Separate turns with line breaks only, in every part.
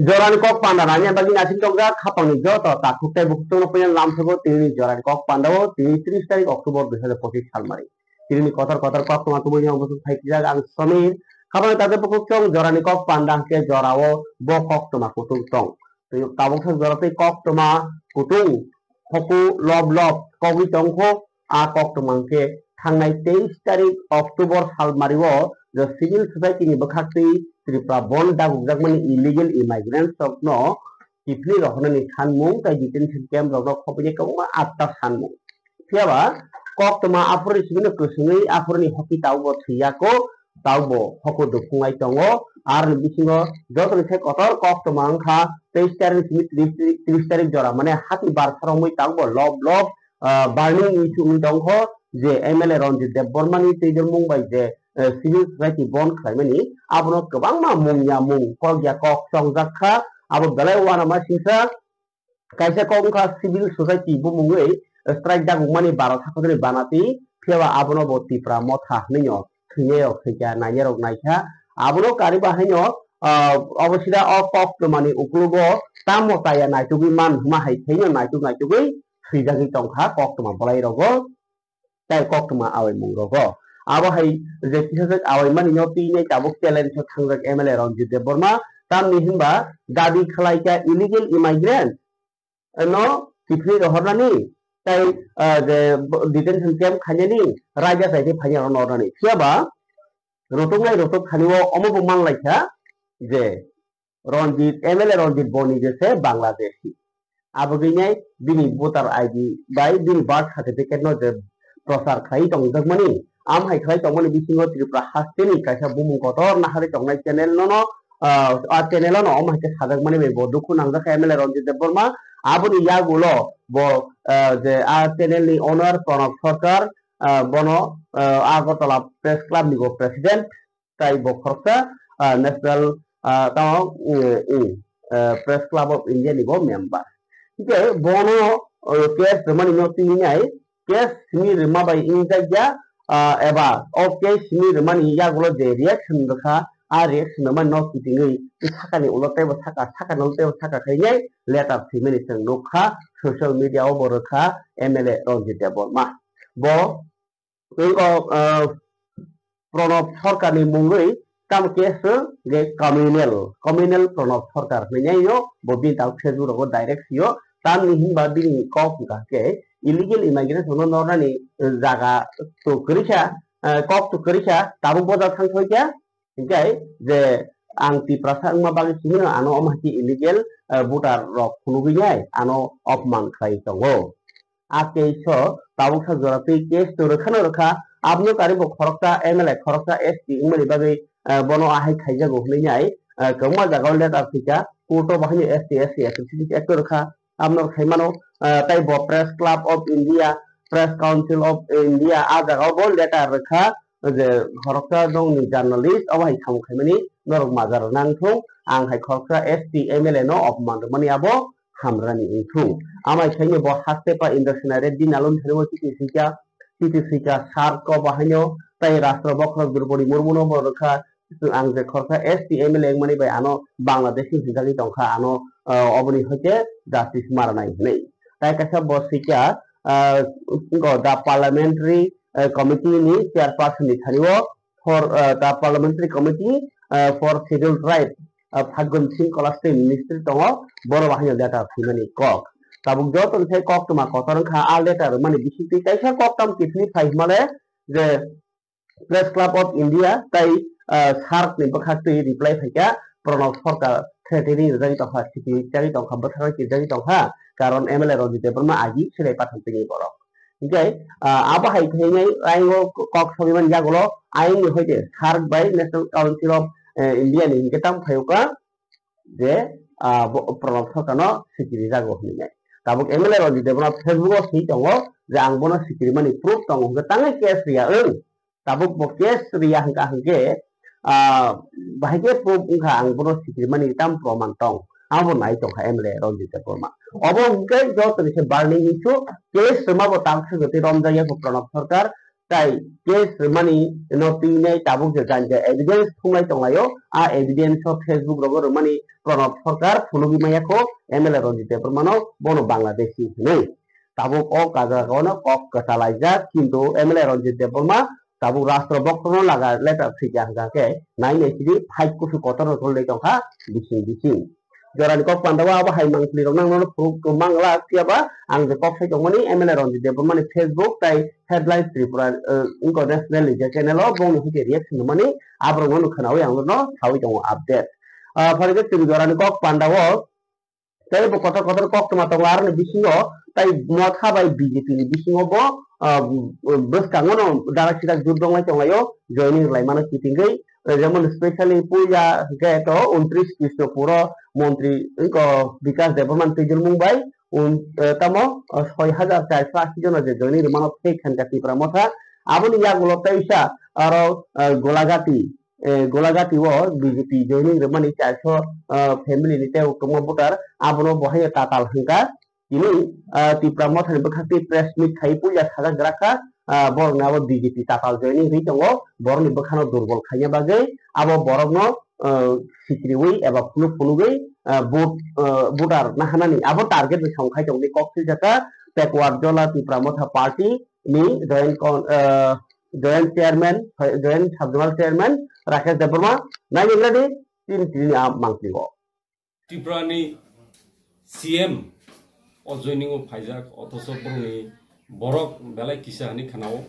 Jorani kok pandangannya bagi nasi tonggak kapang hijau atau takut teh bukti punya lam sebut ini Jorani kok pandawo ini 30 tarik Oktober 2025 salmari ini kotor-kotor kok teman-teman yang betul baik jaga ang samir kapang tadi pukul cong Jorani kok pandang ke jorawo bokok tuma kutung cong tuyuk tabung jorati kok tuma kutung hoku lob kogi congko a kok tumang ke tangnai 23 tarik Oktober salmari wo the civil society ni bekakti Tripura bon dagujak mani illegal immigrants no kifli rohonani sanmung tai detention camp rok khopje koma atta sanmung fiaba kok tama afuri sibino kusuni afurni hoki taubo thiyako taubo hoko dukungai tongo ar bisingo jotoni se kotor kok tama angkha 23 tarik 30 tarik jora mane hati bar saromui taubo lob burning issue tongho je MLA Ranjit Debbarmani teider mumbai je civil society bon khlaimani abono gobang ma mungya mung kogya kok songjaka abo belai wana ma singsa kaisa kongka civil society bu mungei strike da gumani 12 sakore banati phiaba abono bo Tripura motha ninyo thiyeo khija naiyarok naikha abono kari bahaino obosida kok mani uklugo tamo taya naitugi man huma hai theinyo naitugui thijagi tongkha kok tuma balai rogo tai kok tuma awai mung rogo abo hai je kisajak awai mani no tine tabuk challenge so thangjak MLA Ranjit Debbarma tamni hinba dabi khlaika illegal immigrant no kifli rohornani tai je detention camp khanyani raja saite phanya rohornani siaba rotok khaniwo omobo manglaika je Ranjit MLA Ranjit boni jese Bangladeshi aboginai bini voter ID bai bini birth certificate no je prosar khai tongjak mani am hai khai tongmani bisingo Tripura hasteni kaisa bumung kotor nahari tongnai channel no channel no am hai sajak mani be bodukhu nangjak MLA Ranjit Debbarma aboni yagulo bo je channel ni owner Pranab Sarkar bono Agartala press club ni go president tai bo khorsa national press club of India ni go member je bono case mani no tinai case ni rima bai injagya eba okay sini remani yagulo je reaction rakha a reaction man no kitingi sakani ulote ba saka nolte ba saka khainai letter thimeni seng nokha social media o borokha MLA Ranjit Debbarma bo ko Pranab Sarkar ni mungui kam case ge communal Pranab Sarkar nai yo bo bi ta Facebook ro direct yo tam ni hinba bi ko ka ke illegal immigrants no norani jaga to kerja kok to kerja tabu boda thangkhoja jai je ang Tripura sangma bagi sini ano omhati illegal voter rok khulubiai ano opman khai tongo ake so tabu sajorati case to rakha abno karibo khorokta MLA khorokta ST umani bagi bono ahai khaija go hleinai kongma jaga letter thika koto bahani ST act rakha amno khaimano tai bo press club of India press council of India ada bo letter rakha je khorokta dong ni journalist awai tham khaimani norok majar nangthung ang hai khorokta ST MLA no opman mani abo hamrani ingthung amai khaini bo hastepa induction reddy nalon thero TTC sar ko bahanyo tai rashtra bokhok Draupadi Murmu no bo rakha ang je khorokta ST MLA mani bai ano Bangladeshi hingagi tongkha ano oboni hoite justice maranai nei tai kaisa bo sika the parliamentary committee ni chairperson ni thariwo for the parliamentary committee for scheduled tribe Phagun Singh Kolasri ministry tongo boro bahanya data phimani kok tabuk joton sai kok tuma kotor kha a letter mani bisiti kaisa kok tam kifni phai male je press club of India tai sark ni bakhati reply phaika Pranab Sarkar thretini jari tokha siki jari tokha bathara ki jari tokha karon MLA Ranjit Debbarma aji silai patham tini borok okay aba hai thainai aingo kok sobiman jagulo ain ni hoite sark by National Council of India ni ketam phayuka je Pranab Sarkar no sikiri jago hinai tabuk MLA Ranjit Debbarma Facebook o si tongo je ang bono sikiri mani proof tongo getangai case ria tabuk bo case ria hangka hangke bahage proof ungkha ang bono sikiri mani tam proman tong abo nai tongkha MLA Ranjit Debbarma obo hingke jotoni se burning issue case semabo tangse goti romjaya ko Pranab Sarkar তাই case মানে নতিনে তাবুক যে জানছে evidence থুমলাই তংলাयो आ evidence of Facebook রগর মানে প্রণব সরকার ফুলুগি মায়াকো এমএলএ রঞ্জিত দেববর্মানো বনো বাংলাদেশি হই তাবুক অ কাজাগনো কক কটালাইজা কিন্তু এমএলএ রঞ্জিত দেববর্মা তাবুক রাষ্ট্র বক্তব্য লাগা লেটার ফিজা হাজাকে নাইনে সিদি ফাইট কুসু কতর ধরলে Tankha বিসিং বিসিং Joran kok pandawa apa hai mangkli rong nang nono proof to mangla siapa ang de kok sai tongoni MLA Ranjit Debrmani Facebook tai headline Tripura ingko national media channel o bong ni reaction mani abrong nono khanau yang no thawi tong update phare ke joran kok pandawa tai bo kotor kotor kok toma tonglar ni bisingo tai motha bai BJP ni bisingo bo bus kangono dara sida jurdong lai tonglayo joining lai mana kitingai যেমন specially পূজা Geto 29 Krishnapur মন্ত্রী বিকাশ দেবমান তেজুল মুম্বাই তামো 6480 জন যে জয়নি মানব সেইখানকা ত্রিপুরা মথা আবনি ইয়াগুলো তাইসা আর গোলাঘাটি ও BJP জয়নি মানে 400 family নিতে উত্তম voter আবনো বহাই তাতাল হাঙ্কা তিনি Tripura মথানি বখাতি press meet খাই পূজা সাজা গ্রাখা borong abo BJP tapal joining ri tongo borong ni bakhano durbol khanya bagai abo borong no sikriwi eba phunu phunugui voter nahanani abo target ni songkhai tongni koksil jata backward jola Tripura Motha party ni joint chairman joint subjournal chairman Rakesh Debrma nai ingradi tin mangkligo
Tripura ni CM o joining o phaijak othoso borong ni borok belai kisahani khanao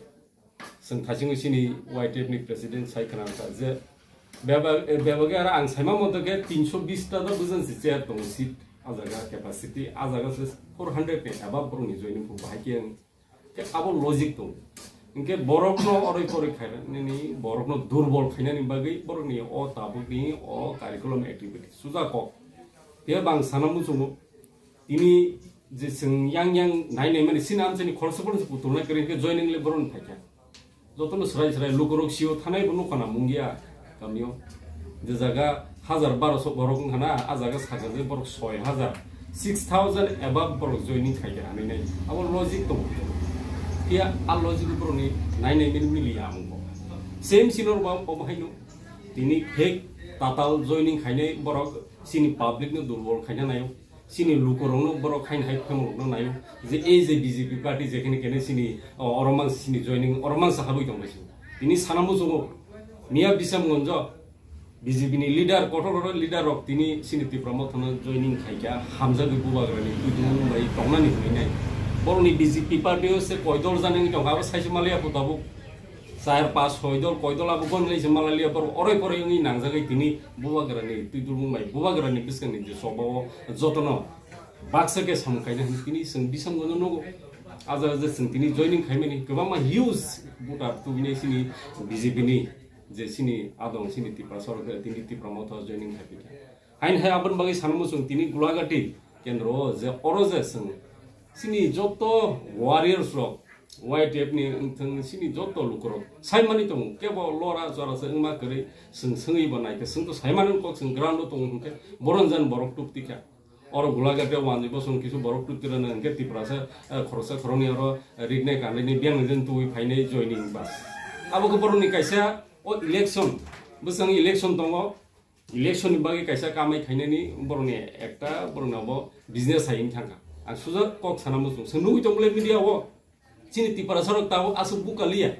sing thasing sini YTF ni president sai khanao ta je bebage ara ang saima moto ke 320 ta do bujan si chair tong seat ajaga capacity ajaga 400 pe above pro ni joining pu bhakian ke abo logic tong inke borok no oroi kori khaina ni borok no durbol khaina ni bagai borok ni o tabu ni o curriculum activity suja ko te bang sanamu sungu ini যে yang নাইনে মানে সিনাম Johnny খরসপন পুতুলনা করিন কে joining লে বরন থাকা যতন সরাই সরাই লোকরক CO থানাই বনো খানা মুঙ্গিয়া গামিও যে জায়গা 1200 বরক খানা আ জায়গা সাগা যে বরক 6000 6000 above বরক জয়নিং খাইয়া আমি নাই আবার লজিক তো ইয়া আ লজিক বরনি নাইনে মিলিয়া আমগো সেম সিনর বা পমাইনো তিনি ফেক তাতাল জয়নিং খাইনাই বরক সিনি পাবলিক নো দুর্বল খাইনা নাইও sini lukorongno borok khain hai phemrokno nayo je ei je BJP party jekhine kene sini oromang sini joining oromang sahabui tongbaisi tini sanamu jongo miya bisamgonjo BJP ni leader kotor leader rok tini sini Tripura Mothana joining khaika hamjagi bubagrani tudung bai tongnani hoinai boroni BJP party se koidol janeng tongaba saisi malia putabu 4-5-6 dol koidol abu gon leise malalia bor oroi poroi ngi nangjagai tini bubagrani tudung bai bubagrani biskani je sobo jotono baksa ke samkaina tini sing bisam gono nogo aja je sing tini joining khaimeni kobama huge buta tubini sini BJP ni je sini adong sini Tripura sorokar tini Tripura Motha joining khapika hain hai abon bagai sanmu sung tini Golagati kendro je oroje sing sini joto warriors rok YTF ni sini joto lukorok saimani tong kebo lora jora sengma kare sengi banai ke seng to saimanan kok seng ground tong ke boronjan borok tuptika or Golagati wanji bosong kisu borok tuptira na ke Tripura sa khorosa khoroni oro rigne kanai ni biang jen tu phaine joining bas abo ko boroni kaisa o election busang election tongo election ni bagi kaisa kamai khaine ni boroni ekta boronabo business hain thanga ang suja kok sanamu sung nui tongle media o sini Tripura sorok tahu asuk buka liya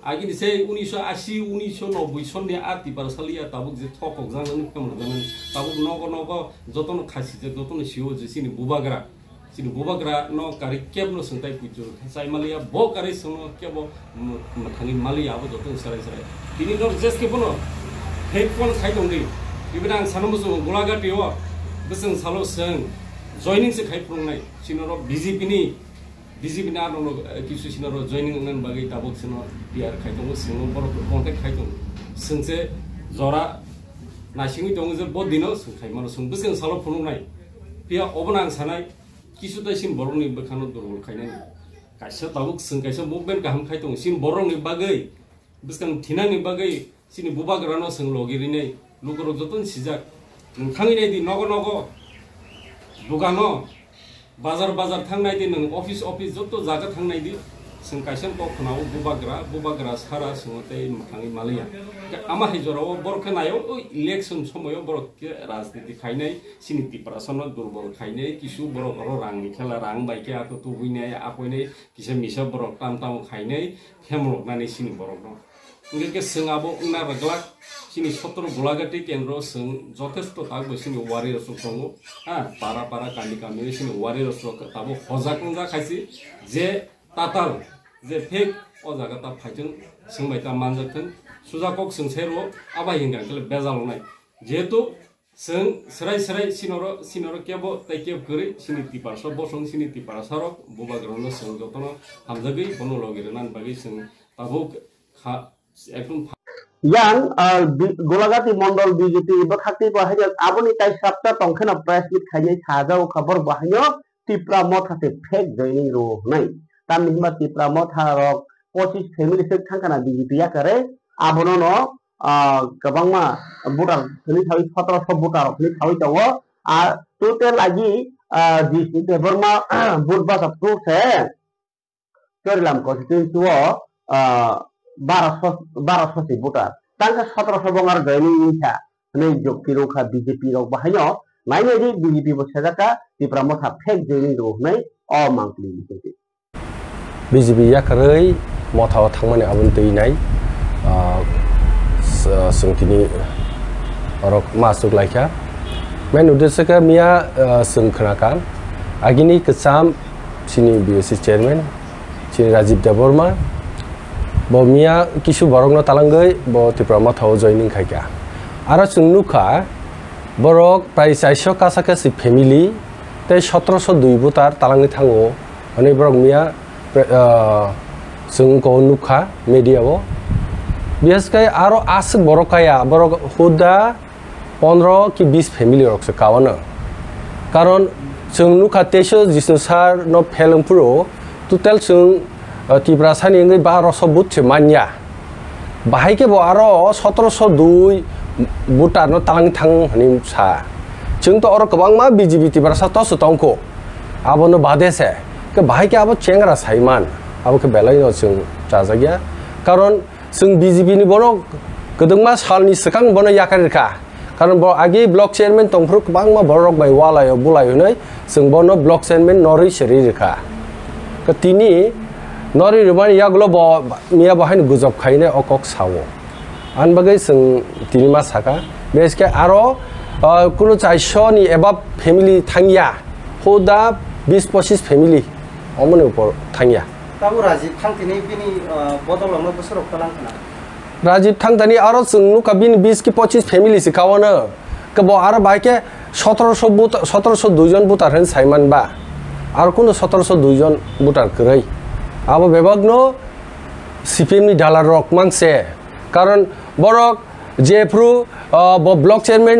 agini sei 1980 1990 sonne a Tripura salia tabuk je thokok jangan kamur jangan tabuk nogo jotono khasi je jotono siu je sini bubagra no kari keb no sentai puju sai malia bo kari sono kebo mathani malia abo jotono sarai tini no jes ke bono headphone khai dongri ibang sanamu Golagati o beseng salo seng joining se khai prungnai sinoro BJP na no kisu sinoro joining nan bagai tabuk sino biar khaitong singo borok contact khaitong sengse jora nasingi dong je bodino sung khaimano sung beseng salo phunungnai pia obonang sanai kisu ta sin borong ni bekhano durul khainani kaisa tabuk sung kaisa movement kaham khaitong sin borong ni bagai beseng thinani bagai sini bubagrano sung logirinai lukoro joton sijak nangthangini di nogo dugano bazar tangnai di nang office joto jaga tangnai di जों Kaisen को खनाव बुबाग्रा सारा संगते मखांनि मालिया आमा हिजराव बरखे नायो election समाव बरखे राजनीति खाइनाय सिनि तिप्रासन दुर्बल खाइनाय किसु बरक रांनि खेला रां बाइके आको तुबुइनाय आकइनाय किसे मिसा बरक ताम खाइनाय फेमलकनानै सिनि बरक दं इंगे जोंआबो उना रगलाक सिनि 17 गलागाटी केन्द्र जों जथेष्ट तागबो सिनि वारि रसक दङ हा पारा कामि सिनि वारि रसक ताबो हजाकंजा खाइसि जे ताताल जे फेक ओ जागाता फाइजों सोंबायता मानजाथों सुजाकक सोंसेरो आबा हिंगांखले बेजालनाय जेहेतु जों सराय सिनर केबो ताइकेब गरि सिनि तिपारस बसं सिनि तिपारसारक बुबाग्रनो जों जतन हामजागै बनो लगिरनान बागै जों ताबो खा एकदम
yang golagati mondol BJP bakti bahaya aboni tai sabta tongkhana press meet khainai sajau khabar bahaya tipra mot hate fake joining ro nai tamnima tipra mot harok 25 family se thangkana BJP ya kare abono no kabangma voter ni thawi 1700 voter ni thawi tawo a total lagi di Deborma vote bas approve se Kerilam constituency wo 1200 voter tangka 1700 bongar gaini incha ne jokti rokha BJP rok bahayo naine di BJP bo sajaka di pramotha fake joining ro nai o mangli
BJP ya karai mothaw thangmani abun teinai sungtini rok masuk laika men udesaka mia sungkhanakan agini kesam sini BSC chairman sini Rajiv Deborma bo mia kisu borokno talangai bo tipra mothaw joining khaika aro chungnuka borok prai 400 kasakasi family te 1702 voter talangai thango ani borok mia जों को नुखा media वो बिहासkai आरो आसक बरकाया बरक हुदा 15 कि 20 family रक से कावनो कारण जों नुखा तेसो जिसु सार न फेलंपुरो टोटल जों तिब्रासानि 1200 बुथ से मान्या बाहायके बो आरो 1702 बुटार न तालांग थां हनि सा जों तो अर गोबां मा बीजेपी तिब्रासा तस तंको आबनो बादेसे के बाहायके आबो चेंग्रा साइमान आबो के बेलायनो जों जाजागिया कारण जों बीजेपी नि बनो गदंमा सालनि सिगां बनो याकारिखा कारण ब आगे ब्लक चेयरमैन तंफ्रु गोबां मा बरक बाय वालायो बुलायनै जों बनो ब्लक चेयरमैन नरि सेरिखा के तिनि नरि रुमानि यागलो ब मिया बाहायनो गुजब खायने अकक सावो आनबागै जों तिनि मा साका बेसके आरो कुनु 400 नि एबा फेमिली थांगिया होदा 20-25 फेमिली अमने ऊपर थांगिया
ताबो राजीव थांतिनि बिनि बदलावनो बोसोराव खालामखना
राजीव थांतानि आरो जोंनु कबिन 20 कि 25 फैमिली सिखावनो कबो आरो बाइके 1702 जन बुटार हन साइमान बा आरो कुनो 1702 जन बुटार करै आबो बेबागनो सीपीएम नि डालार रक मांगसे कारण बरक जेफ्रु ब ब्लक चेयरमैन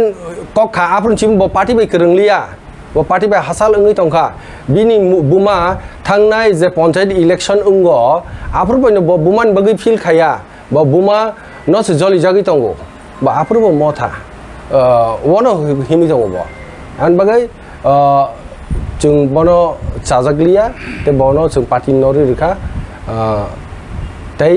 कखा आफुन चिम ब पार्टी बाय करंलिया ब पार्टी बाय हासाल अंगै तंखा बिनि बुमा थांनाय जे पंचायत इलेक्शन उंगो आफुर बयनो ब बुमान बगै फिल खाया ब बुमा नस जलि जागै तंगो ब आफुर ब मथा वनो हिमि तंगो ब आन बगै जों बनो चाजागलिया ते बनो जों पार्टी नरि रिखा तै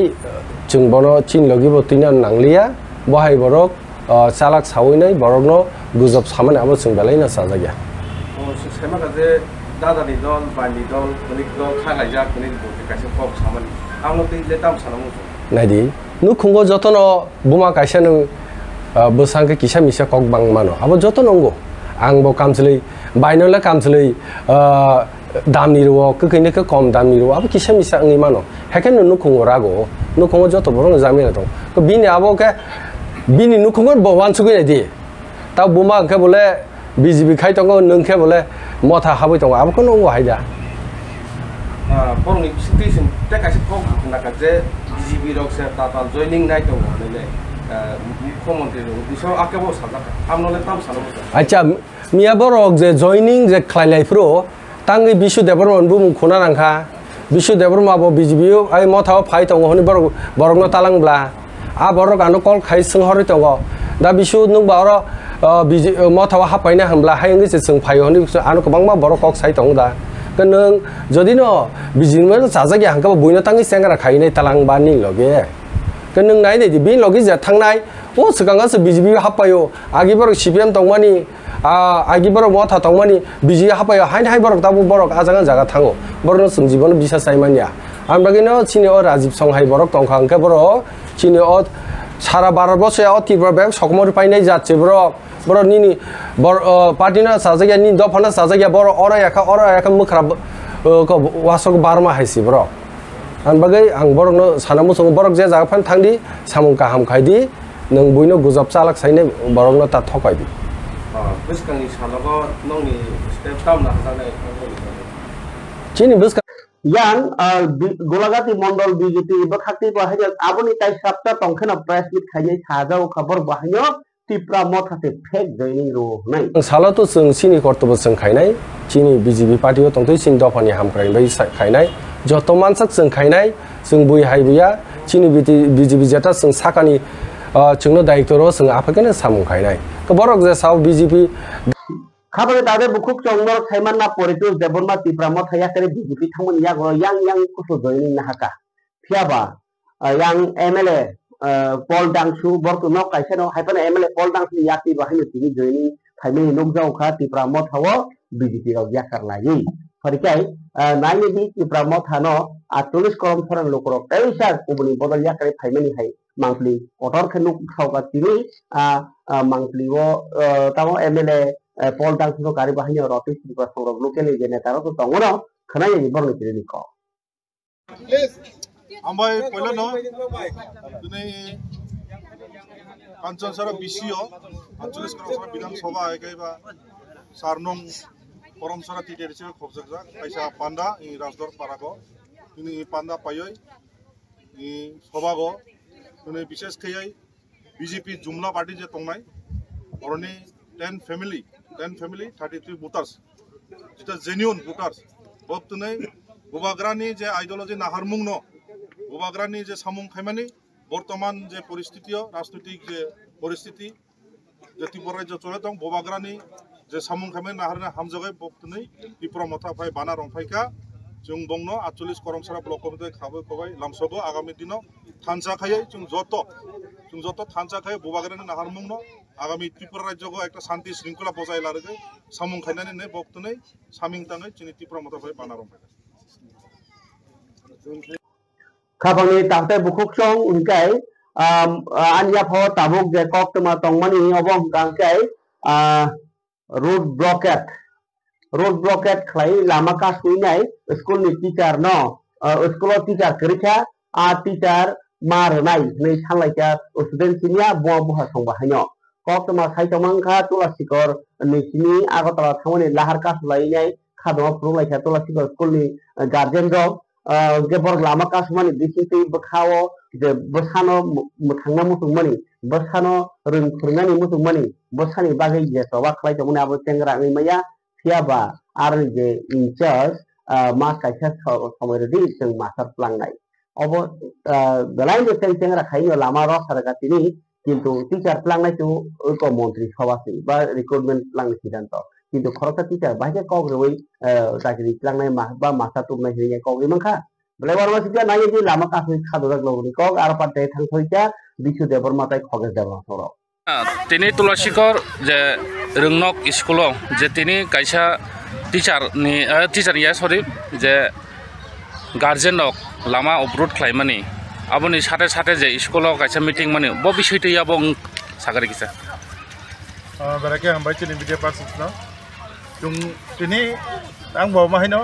जों बनो चिन लगि ब तिना नांलिया बहाय बरक चालाक सावैनै बरकनो गुजब सामान आबो जों बेलायना चाजागिया
सेमा जे दादानि दल बानि दल कलिक दल खालायजा कलिक बके कासे पप सामान आंनो दैले दाम सानामो
नायदि नु खुंगो जतन बुमा कासेन बोसांके किसा मिसा कक बां मानो आबो जतन अंगो आंबो कामसलै बायनोला कामसलै दामनि रो ककैने क कम दामनि रो आबो किसा मिसा अंगै मानो हेकेन नु खुंगो रागो नु खुंगो जत बरन जामिना दं क बिनि आबो के बिनि नु खुंगो बवान सुगै दि ता बुमा के बोले बीजेपी खाइ तंगो नंखे बोले मथा हाबै तंगो आबो कोन अंगो हायदा
बरनि सिचुएशन ते कासे पप नाका जे बीजेपी रक से ताताल जॉइनिंग नाइ तंगो नले मुख्यमंत्री रो बिसो आकेबो साजा आमनले ताम सानो
अच्छा मिया बरक जे जॉइनिंग जे खलायलायफ्रो तांगै बिशु देबरमन बुमु खोना रांखा बिशु देबरमा बो बीजेपी आइ मथा फाइ तंगो हनि बरकनो तालांब्ला आ बरक आनो कल खाइ सोंहरि तंगो दा बिशु नं बारो मथावा हापायना हमब्ला हायंगे से जों फायो हनि आनो गोबां मा बरक कक साइ तंगो दा ke nang jodi no bijin ma saja ge hangka boino tangi sengra khainai talang bani loge ke nang nai de bin loge ja thangnai o sikanga se BJP hapayo agi borok CPM tongmani agi borok motha tongmani BJP hapayo hai borok tabu borok ajangan jaga thango borno sungjibon bisa saimania amragino chini o Rajiv Songhai borok tongkhang ke borok chini o সারা 12 বছর তীব্র bag সকমর পাইনাই যাচ্ছে বড় নিনি পার্টিনা সাজাগিয়া নি দফানা সাজাগিয়া বড় অরা একা মুখরা ওয়াসক Burma হাইছি বড় আন বাগै आं बरनो सानामु सं बरक जे जागाफान थांदि सामुं काहाम खायदि नों बयनो गुजब चालाक साइने बरनो ता थकायदि
बिसकांनि सानाबो नोंनि स्टेप टाउन हाजानाय
चिनि बिसका
yang golagati mondol BJP bakti bahaya aboni tai sabta tongkhana press meet khaye sajau khabar bahaya tipra mothate fake joining ro nai
sala to जों सिनि कर्तब्य जों खायनाय चिनि BJP पार्टीयाव तंथै सिं दफानि हामक्राय बै खायनाय जत मानसाक जों खायनाय जों बुइ हायबिया चिनि BJP जेटा जों साकानि जोंनो दायित्व जों आफाकेनो सामुं खायनाय बरक जे साव BJP
খাবারে তাদের বুকুক চংমর সাইমাননা পরিতোষ দেবর্মা তিপ্রাম থাইয়া করে BJP থামন yang kusu joining na haka fiaba yang MLA Paul Dangsu borku nok kaisano haipana MLA Paul Dangsu yakti bahini tini joining thaimeni nokjau kha tipramo thawo BJP rok yakar lagi farikai naini di tipramo thano 48 korom thoran lokorok kaisa ubuni bodol yakare thaimeni hai mangpli otor khenuk khawka tini mangpli wo tamo MLA Paul Dangsu kari bahini rotis di pasong local genetaro to tongono khanai ni borno tini ko
ambai poila no tuni kanchan sara BCO 48 korong bidang sabha egaiba sarnong korom sara tite risibe khobjakja kaisa panda i rajdor parago tuni panda payoi i sabhago tuni bishesh khayai BJP jumla party je tongnai oroni 10 family 33 voters jeta genuine voters bobtunai Bubagrani je ideology naharmung no Bubagrani je samung khaimani বর্তমান যে পরিস্থিতিও রাজনৈতিক যে পরিস্থিতি যে ত্রিপুরা রাজ্য চলে দং Bubagrani যে samung khaimani naharna hamjagai bobtunai Tripura মথা ফাই বানা রংফাইকা जों बंनो 48 करमसारा ब्लक कमिटि खाबै खबाय लामसबो आगामी दिनो थानसा खायै जों जत थानसा खायै Bubagrani नाहारमुं न आगामी त्रिपुरा राज्यको একটা শান্তি শৃঙ্খলা বজায় লারগে সামুং খাইনানি নে বক্তनै সামিং ताङै चिनि त्रिपुरा मथा फाइ बाना रंफाइका
খাবাংনি তাতে বুকুকসং উনকাই আনিয়া ফ তাবুক যে কক্তমা তংমানি অবং গাংকাই road blockade khlai lama ka suinai school ni teacher no school teacher kerikha teacher mar nai nei sanlaika student sinia bo boha songba haino koktoma saitomangkha tulasikor nisini agotala thamani lahar ka sulai nai khadoma prulaika tulasikor school ni guardian ro gebor lama ka sumani disiti bakhawo je bosano muthangna musungmani bosano rungkhurnani musungmani bosani bagai je soba khlai tomani abo tengra ngai maya siapa arang je incharge mas kaisa samoyedi जों master plangnai obo belai je tengra khaino lama ro saragati ni কিন্তু teacher প্লাংনাই তো ঐক্য মন্ত্রী সভাসি বা recruitment প্লাংনি সিদ্ধান্ত কিন্তু খরচা teacher বাইরে কগ্রই চাকরি প্লাংনাই বা মাস্টার টুমনাই হইয়া কগ্রি মাংখা বলে বড় সিটা নাই যে লামা কাছে খাদরা লগনি কক আর পাতে থাংথইতা বিশু দেবর মাথায় খগেস দেবর সর
তিনি তুলসীকর যে রংনক স্কুল যে তিনি কাইসা টিচার ইয়া সরি যে গার্জেনক লামা অবরোধ খাইমানি aboni sate je school kaisa meeting mane bo bishoy tei abong sagari kisa
barake ambai chini video pass na jung tini ang bo mahino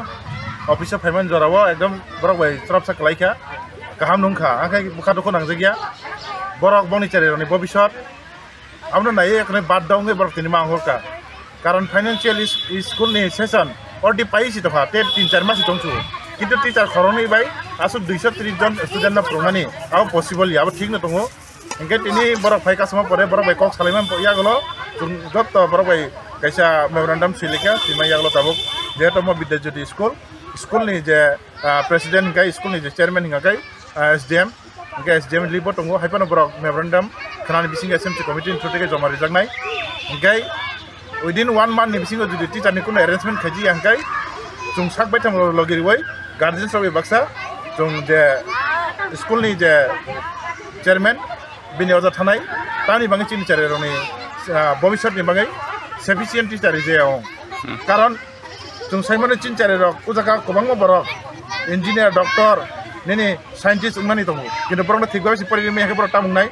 office phaiman jorawo ekdom borok bai trap sak laika kaham nungkha akai bukha doko nangjagya borok boni chare ni bobishot amno nai ekne bad dong borok tini manghorka karon financial school ni session ordi paisi to pha te 3-4 mas tongchu কিন্তু teacher খরনি by আসুক 230 জন student না প্রমানি আও possible ইয়াব ঠিক না দङो ইনকে তিনি বরক phi কাসমা পরে বরক by cock Solaiman ইয়া গলো যত বরক বাই কাইসা মেমোরেন্ডাম সিলিকা সিমা ইয়া গলো তাবক যেহেতু ম বিদ্যাজ্যোতি স্কুল ni যে প্রেসিডেন্ট গাই স্কুল ni যে চেয়ারম্যান গাই এসডিএম লিবো দङो হাইপানো বরক মেমোরেন্ডাম খানানি বিসিং এসএমসি কমিটি থ্রুতে জমা রিজাগনাই গাই উইদিন 1 মান্থ ni বিসিং যদি টিচার ni কোনো অ্যারেঞ্জমেন্ট খাজি আংকাই जों साकबाय थांनो लगिरबाय गार्जेन्स रबि बाक्सा जों जे स्कुलनि जे चेयरमेन बिनि अजा थानाय तानि बाङै चिनि चारेरनि भबिष्यतनि बाङै सफिसियेन्ट टिचार जेयाव कारण जों साइमन चिन चारेरक उजाका गोबां बरक इन्जिनियार डक्टर नेनि साइन्टिस्ट उंनानि दङ किन्तु बरनो थिगबाय सिपरि मेहे बर तामुंनाय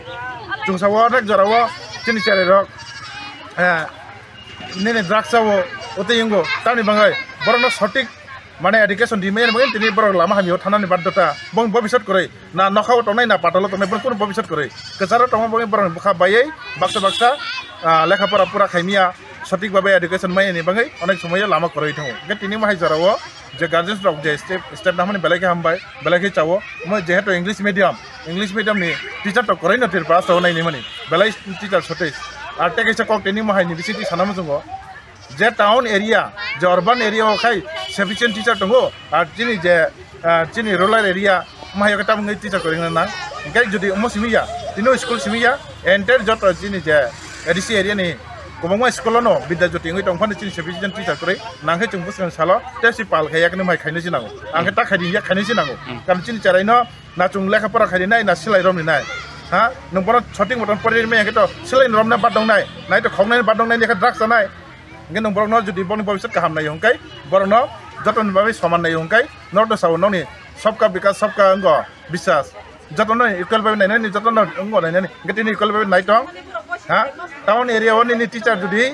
जों सावा रक जराव चिनि चारेरक नेनि ड्राग्सआव ओते यंगो तानि बाङै बरनो सटिक माने एडुकेशन दिमेन बाङै तिनि बर लामा हामियाव थानानै बाध्यता बं भबिष्यत करे ना नखाव तनाय ना पाटल तनाय बन कोनो भबिष्यत करे कसार तङ बाङै बर बुखा बायै बाक्सा लेखाफोरा पुरा खायमिया सटिक भावे एडुकेशन मायनि बाङै अनेक समय लामा करे थाङो के तिनि माहाय जराव जे गार्जेन्स रक जे स्टेप नामनि बेलाके हामबाय बेलाके चावो म जेहेतु इंग्लिश मीडियम नि टीचर तो करे न तिर पास हो नायनि माने बेलाय टीचर सटे आर टेकेसा कक तिनि माहाय नि बिसिति सानाम जोंगो जे टाउन एरिया जे अर्बन एरिया खाय सफिशिएंट टीचर दंगो आर चिनि रूरल एरिया माहाय कटा मंगै टीचर करेंना ना गाय जुदि मसिमिया तिनो स्कुल सिमिया एंटायर जत चिनि जे एडीसी एरिया नि गोबां स्कुल न विद्या ज्योति ngै दंफानि चिनि सफिशिएंट टीचर करे नांगे जों बुसं सालो तेसि पाल खायाकनो माय खायनो जिनांगो आंगे ता खायदिया खायनो जिनांगो कारण चिनि चारायनो ना जों लेखाफोरा खायदिनाय ना सिलाय रमनिनाय हा नंबर सटिं बटन परि मेहे तो सिलाय रमना बाद दंनाय नाय तो खौनाय बाद दंनाय लेखा ड्राग्स जानाय ngen nong borno jodi boni bhavishyat kaham nai hongkai borno joton babe saman nai hongkai north to south noni sabka bikas sabka ango biswas joton equal babe nai ni joton ango nai ni getini equal babe nai tong ha town area oni ni teacher jodi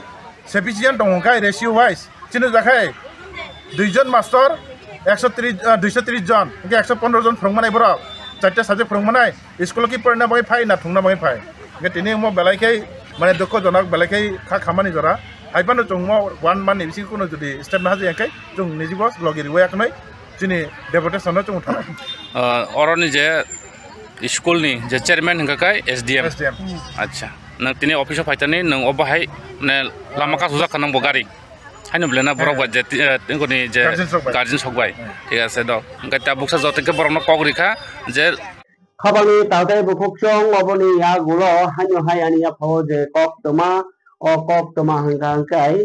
sufficient tong hongkai ratio wise chinu jakhai duijon master 230 jon ke 115 jon phongmanai borok chatta subject phongmanai school ki porna bagai phai na thungna bagai phai getini mo belaikai mane dukho jonak belaikai kha khamani jora आइबानो जों one माननि बिसि कोनो जुदि step ना जायाखै जों निजिबो लगिरि वयाखनै दिनै डेपुटेसननो जों थानाय
अरनि जे स्कुलनि जे चेयरमेन हंगाकाय एसडीएम अच्छा नों तिनि अफिसाव फाइतानि नों अबाहाय ने लामा का सुजा खानांगौ गारि हायनो ब्लेना बरक जे तिंगनि जे गार्जियन सकबाय ठीक আছে द ओंखाय ता बुकसा जतेके बरनो कगरिखा जे
खाबानि तावते बुखुकसं अबनि या गुलो हायनो हायानि या फाव जे कक्तमा okok toma hangkai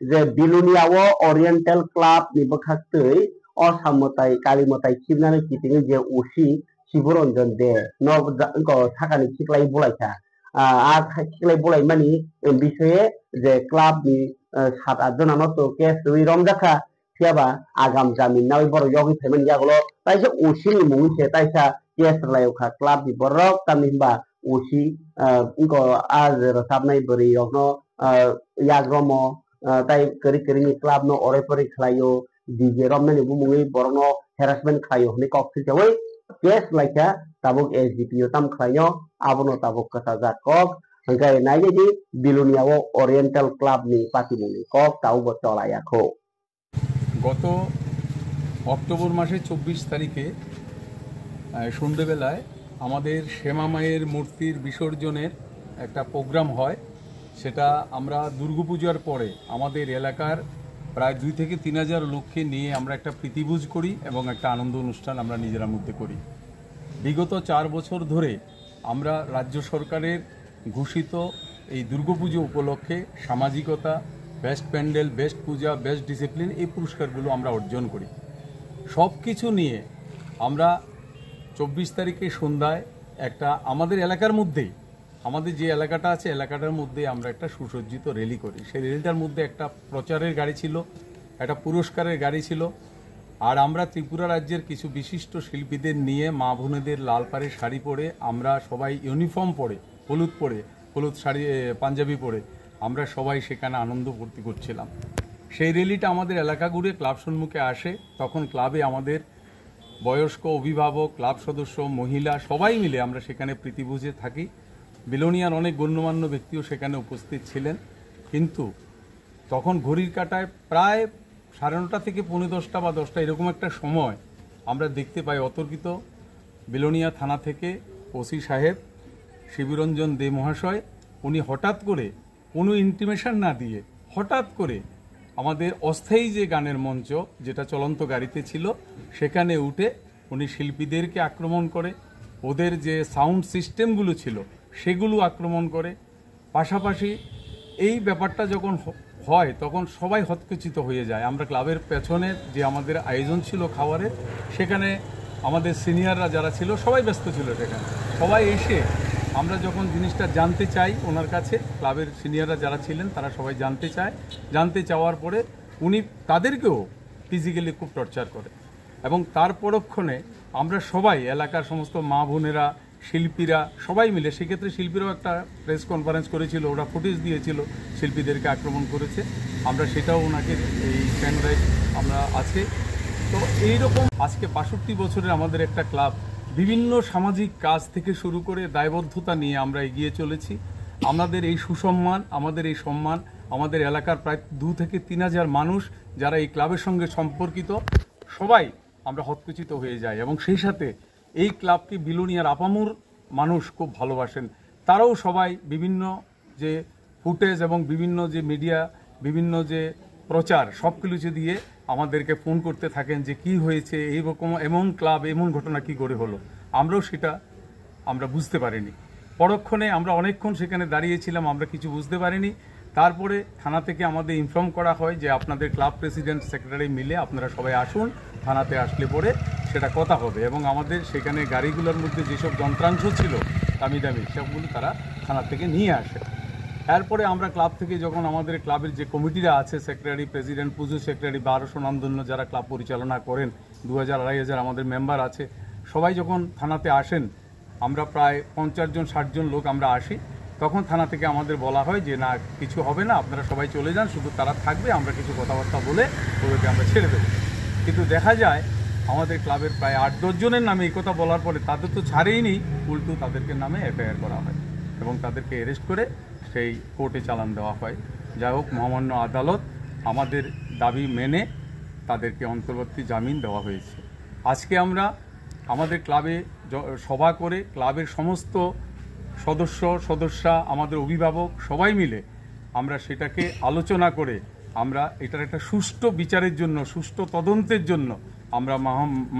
je biluniawo oriental club ni bakhaktei o samotai kalimotai chibnani kitingi je usi siburonjon de no ko thakani khiklai bulaika a khiklai bulai mani bishoye je club ni 7-8 jona no to ke sui romjakha siaba agam jamin nawi boro yogi themen yagulo taisa usi ni mungi se taisa kes layokha club ni borok tamimba usi ko az rasabnai bari yokno याग्रमो ताई करी club no ओरे परि खलायो DJ रमने नि बुमुङै बरनो harassment खलायो नि कक्सि जवै case लाइका Tabuk SDPO ताम खलायो आबनो Tabuk कथा जा कक हंगाय नायदि बिलुनियाव ओरिएंटल क्लाब नि पातिमुनि कक ताउ बतलायाखौ
गत অক্টোবর মাসে 24 তারিখে সন্ধ্যাবেলায় আমাদের শ্যামা মায়ের মূর্তির বিসর্জনের একটা প্রোগ্রাম হয় সেটা আমরা দুর্গাপূজার পরে আমাদের এলাকার প্রায় 2 থেকে 3000 লোককে নিয়ে আমরা একটা প্রীতিভোজ করি এবং একটা আনন্দ অনুষ্ঠান আমরা নিজেরা মধ্যে করি বিগত 4 বছর ধরে আমরা রাজ্য সরকারের ঘোষিত এই দুর্গাপূজা উপলক্ষে সামাজিকতা বেস্ট প্যান্ডেল বেস্ট পূজা বেস্ট ডিসিপ্লিন এই পুরস্কারগুলো আমরা অর্জন করি সব কিছু নিয়ে আমরা 24 তারিখে সন্ধ্যায় একটা আমাদের এলাকার মধ্যেই আমাদের যে এলাকাটা আছে এলাকাটার মধ্যে আমরা একটা সুসজ্জিত র্যালি করি সেই র্যালিটার মধ্যে একটা প্রচারের গাড়ি ছিল একটা পুরস্কারের গাড়ি ছিল আর আমরা ত্রিপুরা রাজ্যের কিছু বিশিষ্ট শিল্পীদের নিয়ে মা বোনেদের লাল পাড়ে শাড়ি পরে আমরা সবাই ইউনিফর্ম পরে হলুদ শাড়ি পাঞ্জাবি পরে আমরা সবাই সেখানে আনন্দ ফুর্তি করছিলাম সেই র্যালিটা আমাদের এলাকা ঘুরে ক্লাব সম্মুখে আসে তখন ক্লাবে আমাদের বয়স্ক অভিভাবক ক্লাব সদস্য মহিলা সবাই মিলে আমরা সেখানে প্রীতিভোজে থাকি বিলোনিয়ার অনেক গণ্যমান্য ব্যক্তিও সেখানে উপস্থিত ছিলেন কিন্তু তখন ঘড়ির কাঁটায় প্রায় 9:30 থেকে 10:45 বা 10টা এরকম একটা সময় আমরা দেখতে পাই অতর্কিত বিলোনিয়া থানা থেকে ওসি সাহেব শিবরঞ্জন দে মহাশয় উনি হঠাৎ করে কোনো ইন্টিমেশন না দিয়ে হঠাৎ করে আমাদের অস্থায়ী যে গানের মঞ্চ যেটা চলন্ত গাড়িতে ছিল সেখানে উঠে উনি শিল্পীদেরকে আক্রমণ করে ওদের যে সাউন্ড সিস্টেমগুলো ছিল সেগুলো আক্রমণ করে পাশাপাশি এই ব্যাপারটা যখন হয় তখন সবাই হতচকিত হয়ে যায়। আমরা ক্লাবের পেছনে যে আমাদের আয়োজন ছিল খাবারের, সেখানে আমাদের সিনিয়ররা যারা ছিল সবাই ব্যস্ত ছিল। সেখানে সবাই এসে আমরা যখন জিনিসটা জানতে চাই ওনার কাছে, ক্লাবের সিনিয়ররা যারা ছিলেন তারা সবাই জানতে চাওয়ার পরে উনি তাদেরকেও ফিজিক্যালি খুব টর্চার করে। এবং তার পরক্ষণে আমরা সবাই এলাকার সমস্ত মা বোনেরা, শিল্পীরা সবাই মিলে, সেক্ষেত্রে শিল্পীরাও একটা প্রেস কনফারেন্স করেছিল, ওরা ফুটেজ দিয়েছিল শিল্পীদেরকে আক্রমণ করেছে। আমরা সেটাও ওনাকে এই পেন ড্রাইভ আমরা আছে। তো এইরকম আজকে ৬২ বছরের আমাদের একটা ক্লাব বিভিন্ন সামাজিক কাজ থেকে শুরু করে দায়বদ্ধতা নিয়ে আমরা এগিয়ে চলেছি। আমাদের এই সুসম্মান, আমাদের এই সম্মান, আমাদের এলাকার প্রায় ২ থেকে ৩ হাজার মানুষ যারা এই ক্লাবের সঙ্গে সম্পর্কিত, সবাই আমরা হতচকিত হয়ে যাই। এবং সেই সাথে এই ক্লাবকে বিলোনিয়ার আপামর মানুষ খুব ভালোবাসেন। তারাও সবাই বিভিন্ন যে ফুটেজ এবং বিভিন্ন যে মিডিয়া, বিভিন্ন যে প্রচার, সব কিছু দিয়ে আমাদেরকে ফোন করতে থাকেন যে কি হয়েছে, এইরকম এমন ক্লাব, এমন ঘটনা কি করে হলো। আমরাও সেটা আমরা বুঝতে পারিনি। পরক্ষণে আমরা অনেকক্ষণ সেখানে দাঁড়িয়েছিলাম, আমরা কিছু বুঝতে পারিনি। তারপরে থানা থেকে আমাদের ইনফর্ম করা হয় যে আপনাদের ক্লাব প্রেসিডেন্ট, সেক্রেটারি মিলে আপনারা সবাই আসুন, থানাতে আসলে পরে সেটা কথা হবে। এবং আমাদের সেখানে গাড়িগুলোর মধ্যে যেসব যন্ত্রাংশ ছিল দামি দামি, সবগুলো তারা থানা থেকে নিয়ে আসে। এরপরে আমরা ক্লাব থেকে যখন আমাদের ক্লাবের যে কমিটিরা আছে, সেক্রেটারি, প্রেসিডেন্ট, পুজো সেক্রেটারি বা আরও স্বনামধন্য যারা ক্লাব পরিচালনা করেন, ২,০০০-২,৫০০ আমাদের মেম্বার আছে, সবাই যখন থানাতে আসেন, আমরা প্রায় ৫০ জন ৬০ জন লোক আমরা আসি। তখন থানা থেকে আমাদের বলা হয় যে না, কিছু হবে না, আপনারা সবাই চলে যান, শুধু তারা থাকবে, আমরা কিছু কথাবার্তা বলে ওদেরকে আমরা ছেড়ে দেবো। কিন্তু দেখা যায় আমাদের ক্লাবের প্রায় ৮-১০ জনের নামে এই কথা বলার পরে তাদের তো ছাড়েই নেই, উল্টো তাদেরকে নামে এফআইআর করা হয় এবং তাদেরকে অ্যারেস্ট করে সেই কোর্টে চালান দেওয়া হয়। যাই হোক, মহামান্য আদালত আমাদের দাবি মেনে তাদেরকে অন্তর্বর্তী জামিন দেওয়া হয়েছে। আজকে আমরা আমাদের ক্লাবে সভা করে ক্লাবের সমস্ত সদস্যা, আমাদের অভিভাবক সবাই মিলে আমরা সেটাকে আলোচনা করে আমরা এটার একটা সুষ্ঠু বিচারের জন্য, সুষ্ঠু তদন্তের জন্য আমরা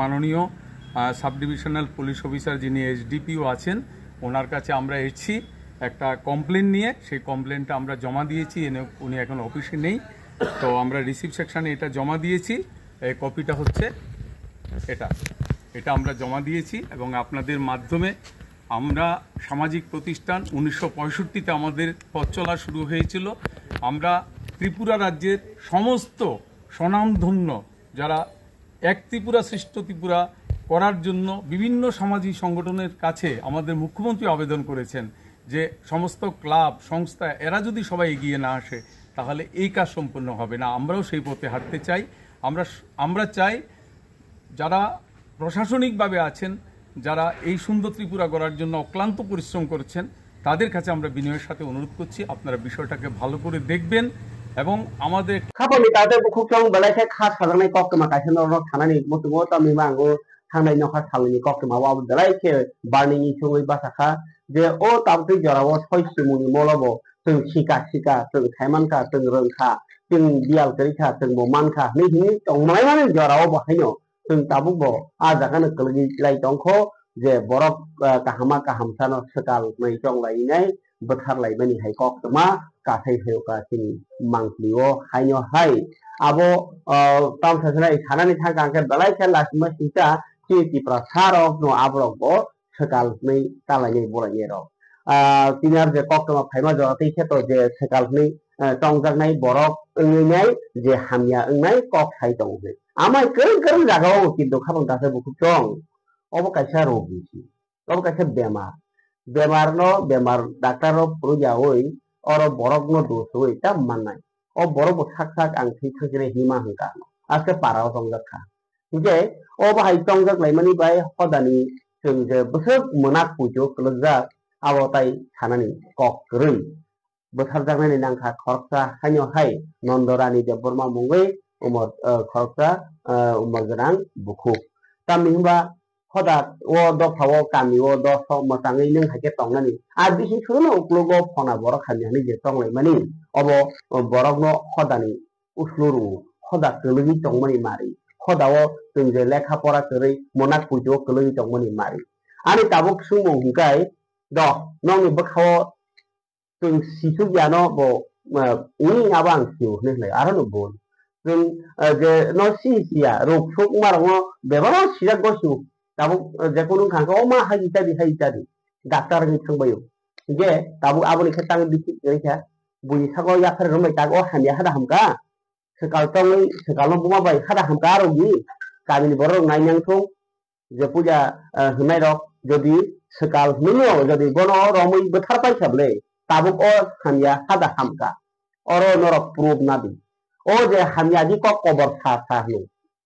মাননীয় সাব ডিভিশনাল পুলিশ অফিসার যিনি এসডিপিও আছেন ওনার কাছে আমরা এসেছি একটা কমপ্লেন নিয়ে। সেই কমপ্লেনটা আমরা জমা দিয়েছি, উনি এখন অফিসে নেই, তো আমরা রিসিভ সেকশানে এটা জমা দিয়েছি। এই কপিটা হচ্ছে এটা আমরা জমা দিয়েছি। এবং আপনাদের মাধ্যমে আমরা সামাজিক প্রতিষ্ঠান 1965-তে আমাদের পথ চলা শুরু হয়েছিল। আমরা ত্রিপুরা রাজ্যের সমস্ত স্বনামধন্য যারা এক ত্রিপুরা শ্রেষ্ঠ ত্রিপুরা করার জন্য বিভিন্ন সামাজিক সংগঠনের কাছে আমাদের মুখ্যমন্ত্রী আবেদন করেছেন যে সমস্ত ক্লাব সংস্থা এরা যদি সবাই এগিয়ে না আসে তাহলে এই কাজ সম্পূর্ণ হবে না। আমরাও সেই পথে হাঁটতে চাই। আমরা চাই যারা প্রশাসনিকভাবে আছেন, যারা এই সুন্দর ত্রিপুরা গড়ার জন্য অক্লান্ত পরিশ্রম করছেন, তাদের কাছে আমরা বিনয়ের সাথে অনুরোধ করছি আপনারা বিষয়টাকে ভালো করে দেখবেন এবং আমাদের
খাপনি তাদের খুবসং বেলাইছে খা সাজানাय কক্তমা কাইছেন থানানি মতুমো তামিমাঙ্গো থাंनाय नखा सालनि कक्तमा वाब बेलाइছে बारनिनि सङै बासाखा जे ओ ताबति जराव सयसिमुनि मलबो जों सिका जों थाइमानखा जों रोंखा जों बियाल करिखा जों बमानखा निहिनि तंमायमानि जराव बाहायनो जों ताबुबो आजागानो कलगिलाय दंखो जे बरक काहामा काहामसानो सकाल मै जंलायनाय बोथारलायबानि हाय कक्तमा काथाय होयोका सिनि मांक्लिओ हायनो हाय आबो तामसासनाय थानानि थांगांके बेलाइছে लासिमा सिता चिति प्रसारक नो आब्रकबो सकाल मै तालायनाय बरायनाय रक तिनार जे कक्तमा फाइमा जरातै खेतो जे सकाल मै टंजाकनाय बरक ओंनाय जे हामिया ओंनाय कक साइ दंगे आमाय गोरों जागाव किन्तु खाबन दासे बुकुब दं अब कायसा रोगिसि अब कायसा बेमार डाक्टर पुरुजावै और बरक नो दोसै ता माननाय ओ बरक थाक आं थैखांजरे हिमा हंका आजके पाराव संजाखा जे ओ बाहाय संजाक लायमानि बाय हदानि जों जे बोसोर मोनाक पुजो कलजा आवताय थानानि कक गरै बोथार जानायनि नांखा खरसा हायनो हाय नन्दरानि जे बर्मा मुंगै उमर खरसा उमर गोनां बुखु तामिनबा हदा ओ दफाव कामि ओ दफ मोजाङै नों हाके तंनानि आ बिसि सुनो उक्लगो फना बर खामिहानि जे तंलायमानि अब बरकनो हदानि उसलुरु हदा कलगि तंमनि मारि हदाव जों जे लेखा परा करै मोनाक पुजो कलगि तंमनि मारि आनि ताबुक सुमु हुंकाय द नंनि बखाव जों सिसु ज्ञानो बो ini abang siu nih lagi arah nu bon जों जे न सिया रोग सोग मारांगो बेबारो सिया गसिउ ताबु जेकुनु खांखो मा हाइतादि डाक्टर नि थांबायो जे ताबु आबुनि खेतां बिकि गैखा बुनि सागो याफार रमै तागो हानिया हादा हमका सेकाल बुमा बाय हादा हमका रोगि गामिनि बर नायनांथौ जे पूजा होनाय रक जदि सेकाल नोङो जदि गनो रमै बोथार पाइसाबले ताबु अ हानिया हादा हमका अरो नरक प्रूफ नादि ओ जे हानिया जी को कबर सा नु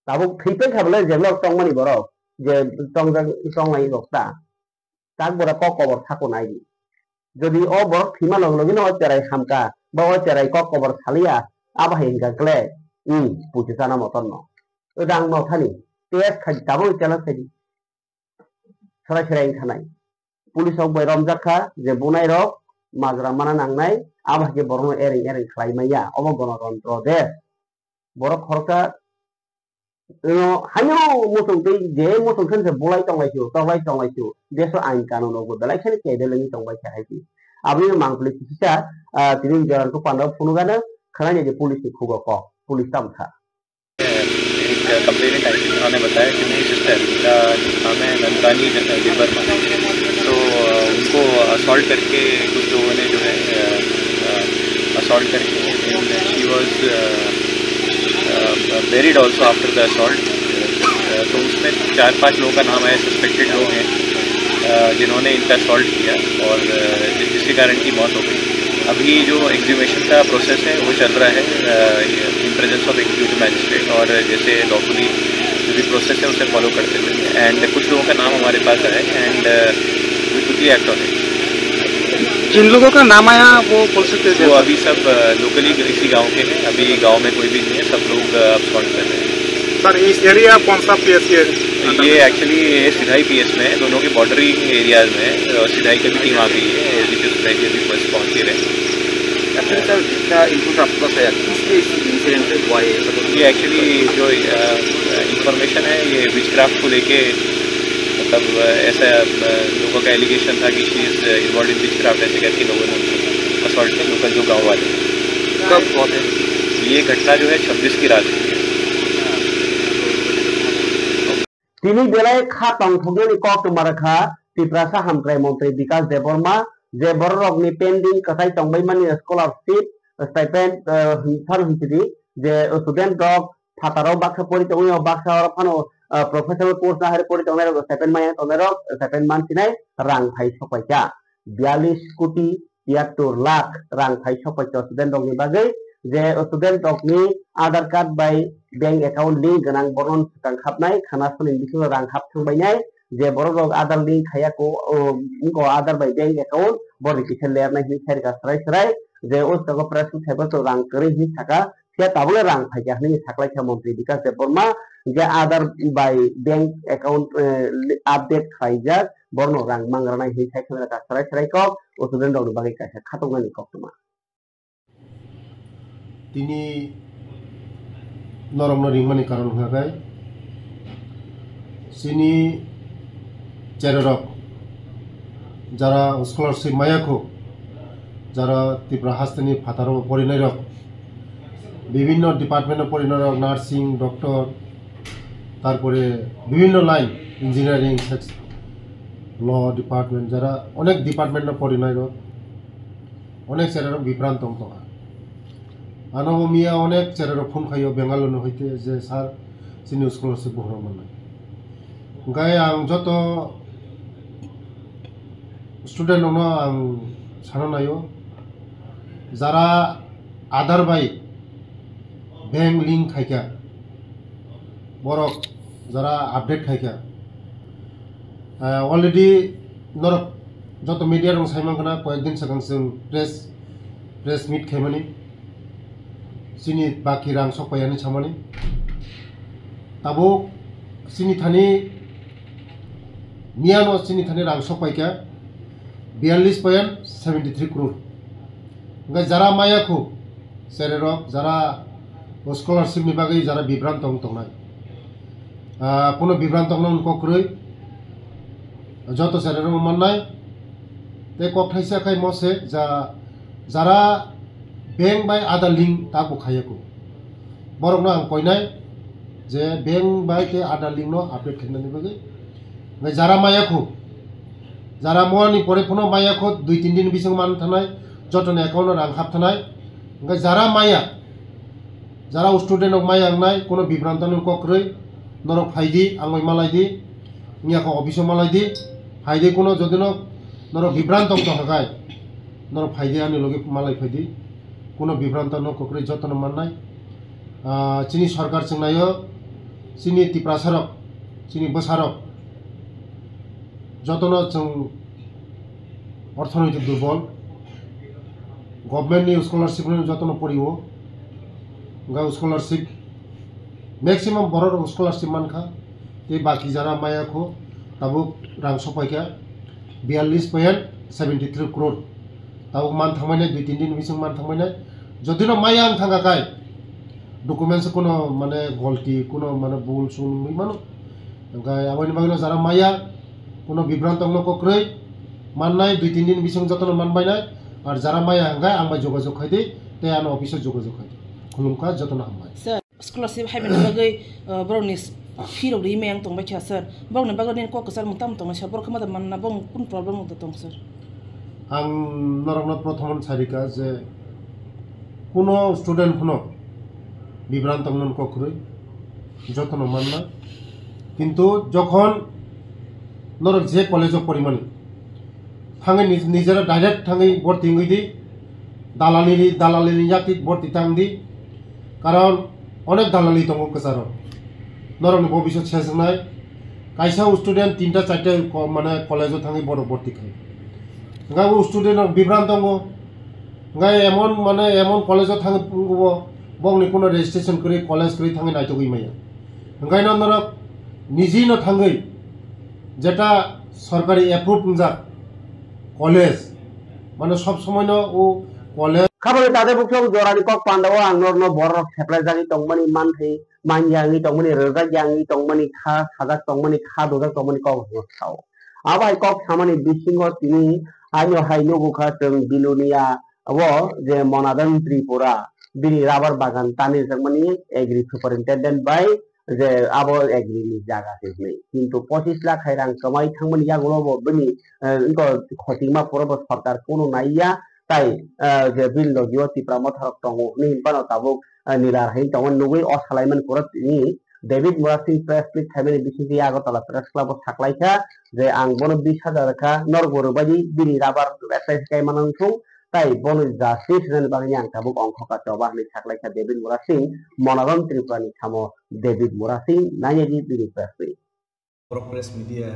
ताबु थैपे खाबले जेब्ला टंगमानि बर जे टंगाय रक्ता ताक बर को कबर थाको नाय जदि ओ बर थैमा लगलगिन ओ तेराय हमका बा ओ तेराय को कबर सालिया आबा हेंगा क्ले पुजि जाना मतन न ओदां नथानि टेस खाइ ताबु चला खाइ सराय सराय थानाय पुलिसाव बैरम जाखा जे बुनाय रक माजरा माना नांनाय आबा के बरनो एरें खालायमाया अबो गणतन्त्र दे बर खरका हायो मोसं दै जे मोसं खनसे बुलाय तंलायसु देशो आइन कानुन ओगो दलायखन केदेलनि तंबाय थाहायति आबि मांगलि किसा तिनि जरनखौ पान्दाव फुनुगानो खनाय जे पुलिस नि खुगा को पुलिस तामथा
कंप्लेनेंट आई थी उन्होंने बताया कि मेरी सिस्टर का नाम है नंदरानी दिबर तो उनको असॉल्ट करके कुछ लोगों ने जो है असॉल्ट करके she was buried also after the assault तो उसमें 4-5 लोगों का नाम है सस्पेक्टेड लोग हैं जिन्होंने इनका असॉल्ट किया और जिसके कारण की मौत हो गई अभी जो एग्जीक्यूशन का प्रोसेस है वो चल रहा है in presence of executive magistrate और जैसे लॉफुली जो भी प्रोसेस है उसे फॉलो करते हुए एंड कुछ लोगों का नाम हमारे पास है and we quickly act on it
जिन लोगों का नाम आया वो बोल सकते हैं
वो अभी सब लोकली इसी गांव के हैं अभी गांव में कोई भी नहीं है सब लोग अब सॉल्व कर रहे हैं
सर इस एरिया कौन सा पीएस है
ये एक्चुअली सिधाई पीएस में दोनों के बॉर्डरिंग एरियाज में सिधाई की भी टीम आ गई है एसडीपी सिधाई के भी बस पहुँच ही रहे ये एक्चुअली जो इंफॉर्मेशन है ये विचक्राफ्ट को लेके मतलब ऐसा लोगों का एलिगेशन था कि she is involve in witchcraft ऐसे करके लोगों ने असॉल्ट किया लोकल जो गाँव वाले
कब बहुत है
ये घटना जो है 26 की रात हुई है
তিনি বেলায় খা টংথগেনি কক মারাখা ত্রিপুরা হামক্রাই মন্ত্রী বিকাশ দেববর্মা যে বড়রগনি পেন্ডিং কথাই টংবাইমানি স্কলারশিপ স্টাইপেন্ড ফার হইতিদি যে student rock ফাতারাव Baksa পরিতংনি Baksa Fanon professional course না হারে পরিতংনাই স্টাইপেন্ড মায়া তনেরক স্টাইপেন্ড মানसिनाय রাং ফাই সপাইকা 42 কোটি 73 লাখ রাং ফাই সপাইকা স্টুডেন্ट রगनि बागै जे स्टूडेंट रकनि आधार कार्ड बाय बैंक अकाउंट लिंक गनां बरन खाबनाय खानासनि बिखौ रां हाबथांबायनाय जे बर रक आधार लिंक खायाको इनको आधार बाय बैंक अकाउंट बरिकिसन लेरनाय नि सारगा सराय जे ओस्तागो प्रेस थाइबो रां करै नि थाका से ताबले रां फाइका नि साख्लायखा मंत्री विकास देबबर्मा जे आधार बाय बैंक अकाउंट अपडेट खायजा बरनो रां मांग्रानाय नि साइखा सराय को स्टूडेंट रकनि बागै कासे खातंगानि कक्तमा
তিনি নরম রিংমানি কারণ হয়ে চিনি চেররক যারা স্কলারশিপ মায়াকো যারা ত্রিপুরা হাস্তানি ফাতার পরিণয়রক বিভিন্ন ডিপার্টমেন্টের পরিণয়রক নার্সিং ডক্টর তারপরে বিভিন্ন লাইন ইঞ্জিনিয়ারিং ল ডিপার্টমেন্ট যারা অনেক ডিপার্টমেন্টের পরিণয়রক অনেক চেররক বিভ্রান্ত হয় আনবমিয়া অনেক চেরার ফোন খাইও বেঙ্গালুরু হইতে যে স্যার চিনি স্কলারশিপ বহর মানে গায়ে আং যত স্টুডেন্ট দङ आं साननायो যারা আধার বাই ব্যাংক লিংক খাইকা বরক যারা আপডেট খাইকা অলরেডি নরক যত মিডিয়া দङ সাইমাंगना কয়েকদিন सिगां जों प्रेस मिट खायमानि सिनी बाकी रां सपायानि सामानि ताबो सिनी थानी मियानो सिनी थानी रां सपायका 42.73 करोड़ ओमफ्राय जारा मायाखौ सेरेरक जारा स्कलारशिपनि बागै जारा बिभ्रान्त दंनाय কোনো বিভ্রান্ত ককরই যত সেরেরক মানनाय ते कक थाइसा खाय मसे जा Zara bank by ada link tak bukhaya ko borok no ang koinai je bank by ke ada link no update khaina ni bagi ngai jara maya ko jara moani pore phono maya ko 2-3 din bising man thanai jotone account rang khap thanai ngai jara maya jara student ok maya ngai kono bibrantan ko kroi norok phaidi angoi malai di nia ko office malai di haide kono jodino norok bibrantam to hagai norok phaidi ani loge malai phaidi kono bibrantan ko kroi jotone mannai chini sarkar chingnayo chini tiprasarok chini bosarok jotono chung অর্থনৈতিক দুর্বল government নি scholarship নি যতন পড়িও গা scholarship maximum বড় scholarship মানখা তে বাকি যারা মায়াখো তাবো রাং সপাইকা 42.73 crore তাবো মান থামাইনে 2-3 দিন বিসং মান থামাইনে যদিনো মায়া আং থাঙ্গাকাই ডকুমেন্টস কোনো মানে গলতি কোনো মানে ভুল সুন মানে গায় আবানি বাগিনো যারা মায়া কোনো বিভ্রান্ত নকক্রই মাননাই 2-3 দিন বিসং যতন মানবাইনাই আর যারা মায়া হাঙ্গাই আংবা যোগাযোগ খাইদি তে আন অফিসে যোগাযোগ খাইদি খুলুমকা যতন হামবাই
স্যার স্কলারশিপ হাইবেন বাগৈ ব্রনিস ফিরো রি মেং তংবাই ছা স্যার বংনে বাগনে ক কসার মুতাম তং স্যার বরখা মাদা মাননা বং কোন প্রবলেম মত তং স্যার
আং নরংনা প্রথম সারিকা যে কোনো স্টুডেন্ট ফনো বিভ্রান্ত নন কক্রই যতন মাননা কিন্তু যখন নরক যে কলেজ পরিমাণে থাঙে নিজেরা ডাইরেক্ট থাঙে ভর্তি হইদি দালালি জাতি ভর্তি থাংদি কারণ অনেক দালালি দङ কাছার নরকনি ভবিষ্যৎ শেষ নাই কাইসা স্টুডেন্ট 3-4 মানে কলেজ থাঙে বড় ভর্তি খাই গাও স্টুডেন্ট বিভ্রান্ত দङ গাই এমন মানে এমন কলেজ থাঙে বংনি কোনো রেজিস্ট্রেশন করে কলেজ করে থাঙে নাইতো গইমায়া গাই নরক নিজেই ন থাঙে যেটা সরকারি অ্যাপ্রুভ যা কলেজ মানে সব সময় না ও কলেজ
খাবলে তাদের বুকসব জরানি কক পান্ডাও আংনর ন বড় সেপ্লাই জাগি তংমানি মানথে মানজাঙ্গি তংমানি রজা জাঙ্গি তংমানি খা সাজাক তংমানি খা দজা তংমানি কক হসাও আবাই কক সামানি বিসিংহ তিনি আইনো হাইনো গুখা তং বিলুনিয়া ও যে মনাদন ত্রিপুরা বিনি রাবার বাগান তানি জামানি এগ্রি সুপারিনটেন্ডেন্ট বাই যে আবো এগ্রিনি জায়গা নেই কিন্তু 25 লাখ রাং কামাই থাংমানি ইয়াগুলো বনি খতিমা পরব সরকার কোনো নাইয়া তাই যে বিল লগিও তিপ্রামা থারক দङ নি বানো তাবুক নিলার হাই দङ নুগৈ অসালাইমান পর তিনি ডেভিড মোরাসিং প্রেস মিট থাইবেনি বিসিসি আগরতলা প্রেস ক্লাব সাকলাইখা যে আং বন 20,000 খা নরগরবাজি বিনি রাবার এসএস কাই মানংসু তাই বন জাস্টিস রেন বাগনি আং তাবুক অংখকা চবাহনি সাকলাইখা ডেভিড মোরাসিং মনারম ত্রিপুরানি সামো ডেভিড মোরাসিং নাইজি বিনি
প্রেস মিডিয়া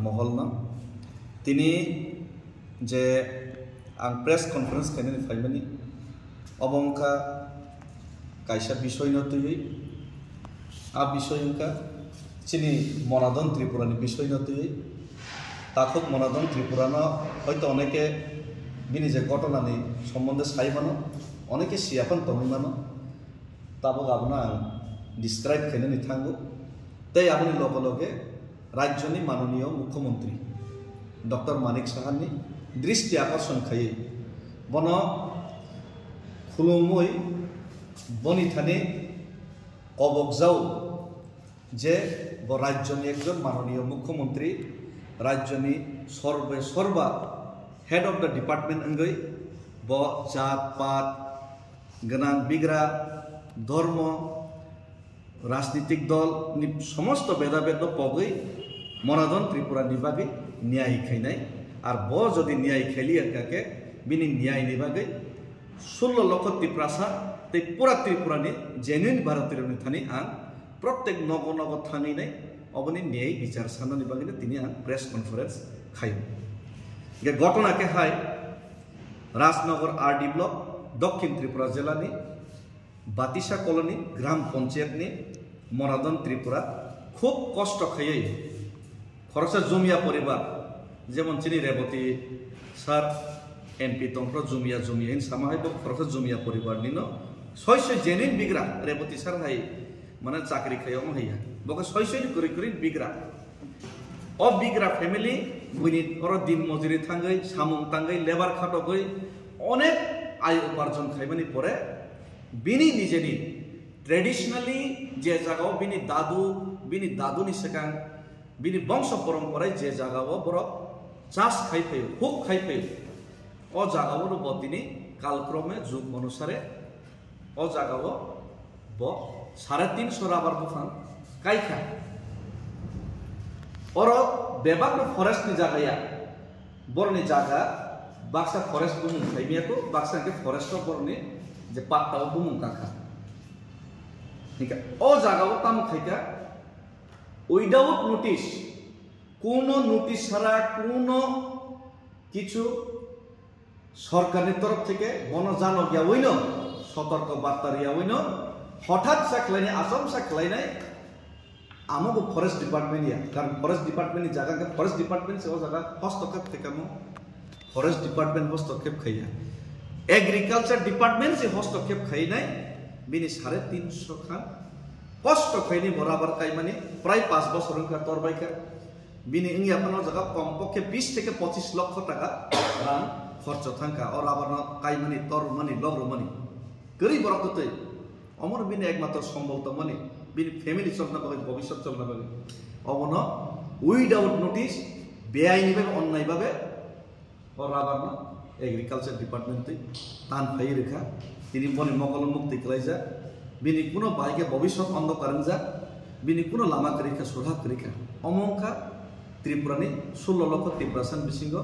মহল না তিনি যে आं प्रेस कन्फारेंस खायनानै फायमानि अबंका कायसा विषय नतुयै आ विषयका चिनि मनादन त्रिपुरानि विषय नतुयै ताखुक मनादन त्रिपुरानो हयतो अनेके बिनि जे घटनानि सम्बन्धे सायमानो अनेके सियाफान तंगैमानो ताबो गाबना आं डिसक्राइब खायनानै थांगो ताई आबनि लगे लगे राज्यनि माननीय मुख्यमंत्री डॉक्टर मानिक साहानि दृष्टि आकर्षण खाई बन खुलुमुई बनी थाने कबकजाओ जे राज्यनि एकजन माननीय मुख्यमंत्री राज्यनि सर्वा हेड ऑफ द डिपार्टमेंट अंगै ब जात पात गनां बिग्रा धर्म राजनीतिक दल नि समस्त भेदा भेद पगै मनादन त्रिपुरा निबागै न्याय खायनाय আর ব যদি ন্যায় খেলি একাকে বিনি ন্যায় নিবাগে 16 লক্ষ ত্রিপ্রাসা তে পুরা ত্রিপুরানি জেনুইন ভারতীয় থানি আং প্রত্যেক নগ নগ থানি নাই অবনি ন্যায় বিচার সানা নিবাগে তিনি আং প্রেস কনফারেন্স খাই গে ঘটনাকে হাই রাজনগর আরডি ব্লক দক্ষিণ ত্রিপুরা জেলানি বাতিসা কলোনি গ্রাম পঞ্চায়েতনি মনাদন ত্রিপুরা খুব কষ্ট খাইয়ে খরচা জমিয়া পরিবার যেমন চিনি রেবতী স্যার এমপি তন্ত্র জমিয়া জমিয়া সামাহাই খরচ জমিয়া পরিবার নিন 600 জেনুইন বিগ্রা রেবতী স্যার হাই মানে চাকরি খাইও হাইয়া বকে 600 করে করে বিগ্রা অ বিগ্রা ফ্যামিলি বুনি ওর দিন মজুরি থাঙ্গই সামুং তাঙ্গই লেবার খাটগই অনেক आय उपार्जन खाइमानि परे बिनि निजेनि ट्रेडिशनली जे जागाव बिनि दादुनि सिगां बिनि बंश परम्पराय जे जागाव बर चाष खाइफायो हुक खाइफायो ओ जागाव बतिनि कालक्रमे जुग अनुसारे ओ जागाव ब 350 राबार बुफां काइखा और बेबाक फरेस्ट नि जागाया बरनि जागा बाक्सा फरेस्ट बुमुं खाइमियाको बाक्सा के फरेस्ट बरनि जे पाट्टाव बुमुं काखा ठीक है ओ जागाव ताम खाइका उइदाउट नोटिस कोनो नोटिस ছাড়া কোনো কিছু সরকারের তরফ থেকে বনজানো গিয়া হইল সতর্ক বার্তা রিয়া হইল হঠাৎ সাকলাইনে আসাম সাকলাইনে আমাগো ফরেস্ট ডিপার্টমেন্ট কারণ ফরেস্ট ডিপার্টমেন্ট জায়গা ফরেস্ট ডিপার্টমেন্ট से জায়গা হস্তক্ষেপ থেকে ফরেস্ট ডিপার্টমেন্ট হস্তক্ষেপ খাইয়া এগ্রিকালচার ডিপার্টমেন্ট से হস্তক্ষেপ খাই নাই बिनि 350 खान कष्ट खाइनि बराबर काइमानि प्राय 5 বছর का तोरबाइका बिनि इंगिया पनो जगह कमपक्षे 20 থেকে 25 লক্ষ টাকা রাং खर्च थांका और आबार काइमानि तोरमानि लग्रमानि गरीब बरकते अमर बिनि एकमात्र सम्बल तो मानि बिनि फैमिली चलना बागे भविष्य चलना बागे अबन उइदाउट नोटिस बेआईनि भाबे अन्याय भाबे और आबार एग्रिकालचार डिपार्टमेंट तान फाइ रेखा তিনি বনে মকল মুক্তি কলাইজা বিনি কোনো বাইকে ভবিষ্যৎ অন্ধকারন যা বিনি কোনো লামা করিকা সুধা করিকা অমংকা ত্রিপুরানি 16 লক্ষ ত্রিপুরাসান বিসিঙ্গ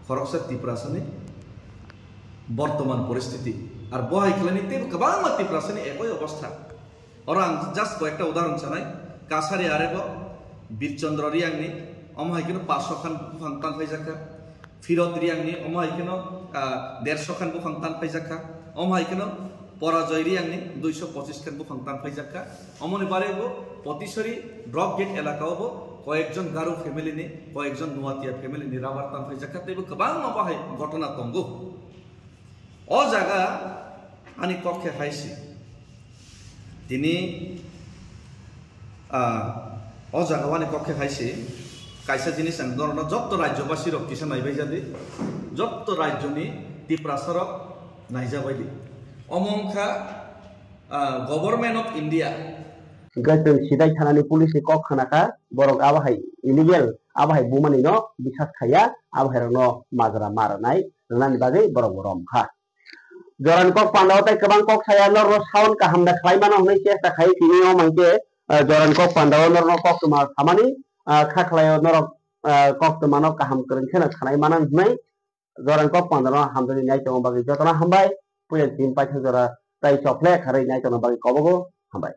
খরকসা ত্রিপুরাসানি বর্তমান পরিস্থিতি আর বহাই খেলানিতে গোবাং ত্রিপুরাসানি একই অবস্থা আর আং জাস্ট কয়েকটা উদাহরণ জানাই কাছারি আরেব বীরচন্দ্র রিয়াংনি অমহাইকিনো 500 খান ফাংতান ফাইজাকা ফিরত রিয়াংনি অমহাইকিনো 150 খান ফাংতান ফাইজাকা অমহাইকেন পরাজয় রিয়াংনি 225 খান বুফাং তান ফাইজাকা অমনি বারেবো পতিশরি ড্রপ গেট এলাকাও কয়েকজন গারো ফ্যামিলি নি কয়েকজন নোয়াতিয়া ফ্যামিলি নি রাবার তান ফাইজাকা তেবো গোবাং মাবাহাই ঘটনা তঙ্গু ও জায়গা আনি কক্ষে হাইছি তিনি ও জায়গা আনি কক্ষে হাইছি কাইসা জিনিস আং ধরনা যত রাজ্যবাসী রক্ষিসা নাইবাই যাদি যত রাজ্যনি ত্রিপুরাসারক नायजाबायदि अमंखा गवर्नमेंट ऑफ इंडिया
गजों सिदाय थानानि पुलिस कक खानाखा बरक आबाहाय इलिगेल आबाहाय बुमानि न बिसास खाया आबाहाय न माजरा मारनाय नानि बागै बरक रमखा जरान कक पान्दावताय गोबां कक साया न साउन का हमदा खालायमाना हनै चेष्टा खाय तिनि माइके जरान कक पान्दाव न कक मा खामानि खाखलाय न कक मानो काहाम करनखेना खानायमाना हनै जरान कक पान्दाव हामदनि नायतो बागै जतना हामबाय पुया दिन पाइथा जरा ताइ चकले खारै नायतो बागै कबगो हामबाय।